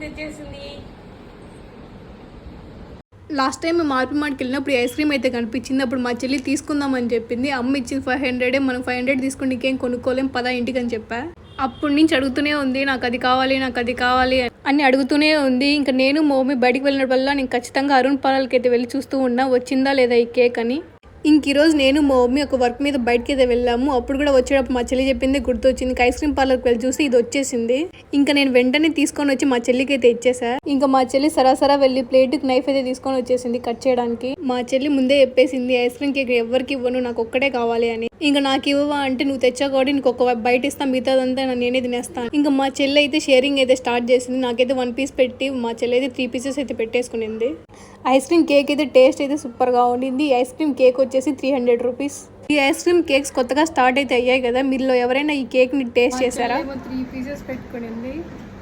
తెచ్చేసింది. Last time మేము మార్పు మార్ట్కి వెళ్ళినప్పుడు ఐస్ క్రీమ్ అయితే కనిపించింది. అప్పుడు మా చెల్లి తీసుకుందామని చెప్పింది. అమ్మ ఇచ్చింది 500, మనం 500 తీసుకుని నీకేం కొనుక్కోలేం పదా ఇంటికి అని చెప్పా. అప్పటి నుంచి అడుగుతూనే ఉంది, నాకు అది కావాలి నాకు అది కావాలి అని అడుగుతూనే ఉంది. ఇంకా నేను మా మమ్మీ బయటికి వెళ్ళినప్పుడల్లా నేను ఖచ్చితంగా అరుణ్ పాలకి అయితే వెళ్ళి చూస్తూ ఉన్నా వచ్చిందా లేదా ఈ కేక్ అని. ఇంక ఈరోజు నేను మా మమ్మీ ఒక వర్క్ మీద బయటకి అయితే వెళ్ళాము. అప్పుడు కూడా వచ్చేటప్పుడు మా చెల్లి చెప్పింది గుర్తొచ్చింది. ఐస్ క్రీమ్ పార్లర్కి వెళ్ళి చూసి ఇది వచ్చేసింది. ఇంకా నేను వెంటనే తీసుకొని వచ్చి మా చెల్లికి అయితే ఇచ్చేసా. ఇంకా మా చెల్లి సరాసరా వెళ్ళి ప్లేట్కి నైఫ్ అయితే తీసుకొని వచ్చేసింది కట్ చేయడానికి. మా చెల్లి ముందే చెప్పేసింది ఐస్ క్రీమ్ కేక్ ఎవరికి ఇవ్వను, నాకు ఒక్కటే కావాలి అని. ఇంకా నాకు ఇవ్వవా అంటే నువ్వు తెచ్చా కాబట్టి నీకు ఒక బయట ఇస్తా, మిగతాదంతా నేనే తినేస్తాను. ఇంకా మా చెల్లి అయితే షేరింగ్ అయితే స్టార్ట్ చేసింది. నాకైతే 1 పీస్ పెట్టి మా చెల్లి అయితే 3 పీసెస్ అయితే పెట్టేసుకునింది. ఐస్ క్రీమ్ కేక్ అయితే టేస్ట్ అయితే సూపర్ గా ఉండింది. ఈ ఐస్ క్రీమ్ కేక్ వచ్చేసి 300 రూపీస్. ఈ ఐస్ క్రీమ్ కేక్స్ కొత్తగా స్టార్ట్ అయితే అయ్యాయి కదా, మీలో ఎవరైనా ఈ కేక్ ని టేస్ట్ చేశారా? 3 పీసెస్ పెట్టుకునింది.